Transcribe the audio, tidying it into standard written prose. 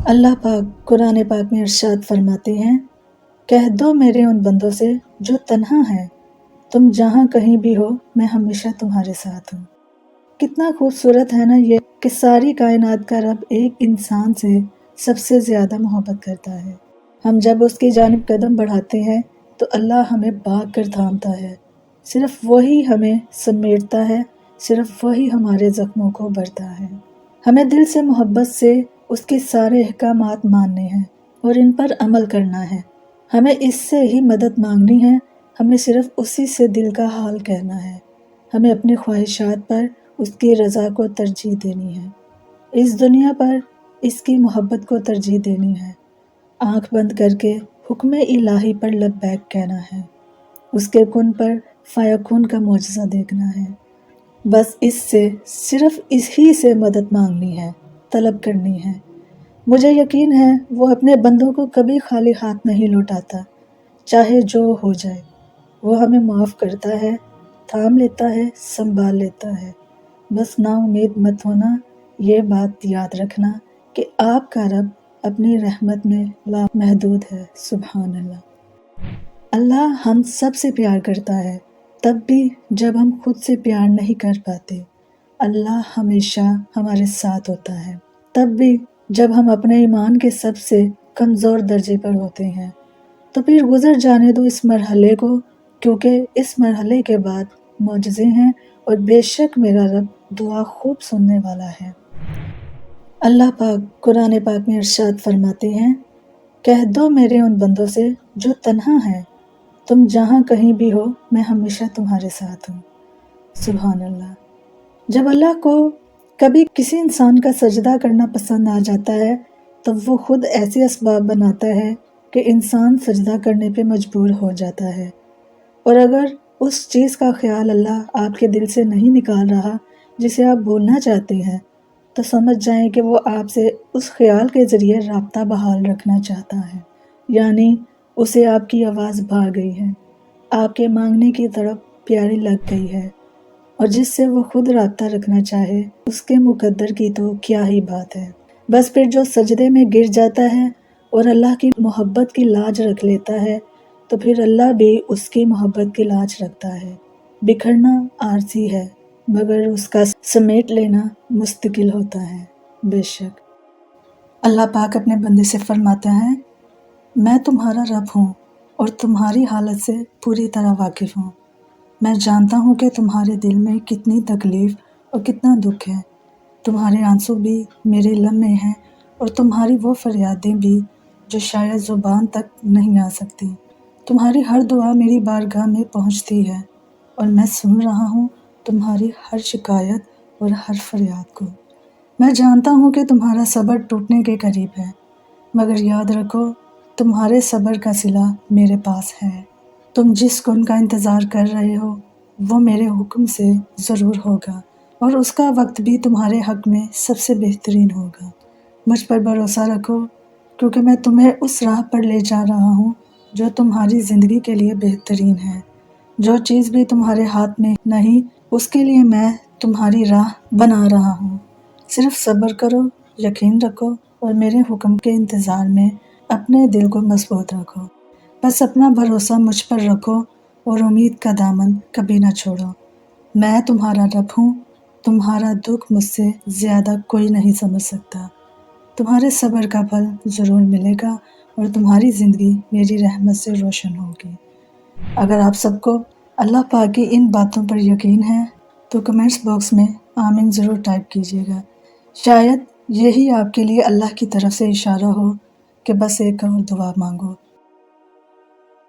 اللہ پاک قرآن پاک میں ارشاد فرماتے ہیں، کہہ دو میرے ان بندوں سے جو تنہا ہیں، تم جہاں کہیں بھی ہو میں ہمیشہ تمہارے ساتھ ہوں۔ کتنا خوبصورت ہے نا یہ کہ ساری کائنات کا رب ایک انسان سے سب سے زیادہ محبت کرتا ہے۔ ہم جب اس کی جانب قدم بڑھاتے ہیں تو اللہ ہمیں بھاگ کر تھامتا ہے، صرف وہی ہمیں سمیٹتا ہے، صرف وہی ہمارے زخموں کو بھرتا ہے۔ ہمیں دل سے محبت سے اس کے سارے احکامات ماننے ہیں اور ان پر عمل کرنا ہے۔ ہمیں اس سے ہی مدد مانگنی ہے، ہمیں صرف اسی سے دل کا حال کہنا ہے۔ ہمیں اپنی خواہشات پر اس کی رضا کو ترجیح دینی ہے، اس دنیا پر اس کی محبت کو ترجیح دینی ہے۔ آنکھ بند کر کے حکم الہی پر لبیک کہنا ہے، اس کے کن پر فیکون کا معجزہ دیکھنا ہے۔ بس اس سے صرف اسی سے مدد مانگنی ہے، طلب کرنی ہے۔ مجھے یقین ہے وہ اپنے بندوں کو کبھی خالی ہاتھ نہیں لوٹاتا، چاہے جو ہو جائے۔ وہ ہمیں معاف کرتا ہے، تھام لیتا ہے، سنبھال لیتا ہے۔ بس نا امید مت ہونا، یہ بات یاد رکھنا کہ آپ کا رب اپنی رحمت میں لامحدود ہے۔ سبحان اللہ۔ اللہ ہم سب سے پیار کرتا ہے، تب بھی جب ہم خود سے پیار نہیں کر پاتے۔ اللہ ہمیشہ ہمارے ساتھ ہوتا ہے، تب بھی جب ہم اپنے ایمان کے سب سے کمزور درجے پر ہوتے ہیں۔ تو پھر گزر جانے دو اس مرحلے کو، کیونکہ اس مرحلے کے بعد معجزے ہیں، اور بے شک میرا رب دعا خوب سننے والا ہے۔ اللہ پاک قرآن پاک میں ارشاد فرماتے ہیں، کہہ دو میرے ان بندوں سے جو تنہا ہیں، تم جہاں کہیں بھی ہو میں ہمیشہ تمہارے ساتھ ہوں۔ سبحان اللہ۔ جب اللہ کو کبھی کسی انسان کا سجدہ کرنا پسند آ جاتا ہے تو وہ خود ایسے اسباب بناتا ہے کہ انسان سجدہ کرنے پہ مجبور ہو جاتا ہے، اور اگر اس چیز کا خیال اللہ آپ کے دل سے نہیں نکال رہا جسے آپ بولنا چاہتے ہیں، تو سمجھ جائیں کہ وہ آپ سے اس خیال کے ذریعے رابطہ بحال رکھنا چاہتا ہے، یعنی اسے آپ کی آواز بھا گئی ہے، آپ کے مانگنے کی طرف پیاری لگ گئی ہے، اور جس سے وہ خود رابطہ رکھنا چاہے اس کے مقدر کی تو کیا ہی بات ہے۔ بس پھر جو سجدے میں گر جاتا ہے اور اللہ کی محبت کی لاج رکھ لیتا ہے تو پھر اللہ بھی اس کی محبت کی لاج رکھتا ہے۔ بکھرنا عارضی ہے مگر اس کا سمیٹ لینا مستقل ہوتا ہے۔ بے شک اللہ پاک اپنے بندے سے فرماتا ہے، میں تمہارا رب ہوں اور تمہاری حالت سے پوری طرح واقف ہوں۔ میں جانتا ہوں کہ تمہارے دل میں کتنی تکلیف اور کتنا دکھ ہے، تمہارے آنسو بھی میرے علم میں ہیں، اور تمہاری وہ فریادیں بھی جو شاید زبان تک نہیں آ سکتی۔ تمہاری ہر دعا میری بارگاہ میں پہنچتی ہے، اور میں سن رہا ہوں تمہاری ہر شکایت اور ہر فریاد کو۔ میں جانتا ہوں کہ تمہارا صبر ٹوٹنے کے قریب ہے، مگر یاد رکھو تمہارے صبر کا صلہ میرے پاس ہے۔ تم جس کن کا انتظار کر رہے ہو وہ میرے حکم سے ضرور ہوگا، اور اس کا وقت بھی تمہارے حق میں سب سے بہترین ہوگا۔ مجھ پر بھروسہ رکھو، کیونکہ میں تمہیں اس راہ پر لے جا رہا ہوں جو تمہاری زندگی کے لیے بہترین ہے۔ جو چیز بھی تمہارے ہاتھ میں نہیں اس کے لیے میں تمہاری راہ بنا رہا ہوں۔ صرف صبر کرو، یقین رکھو، اور میرے حکم کے انتظار میں اپنے دل کو مضبوط رکھو۔ بس اپنا بھروسہ مجھ پر رکھو اور امید کا دامن کبھی نہ چھوڑو۔ میں تمہارا رب ہوں، تمہارا دکھ مجھ سے زیادہ کوئی نہیں سمجھ سکتا۔ تمہارے صبر کا پھل ضرور ملے گا، اور تمہاری زندگی میری رحمت سے روشن ہوگی۔ اگر آپ سب کو اللہ پاک کی ان باتوں پر یقین ہے تو کمنٹس باکس میں آمین ضرور ٹائپ کیجیے گا۔ شاید یہی آپ کے لیے اللہ کی طرف سے اشارہ ہو کہ بس ایک اور دعا مانگو۔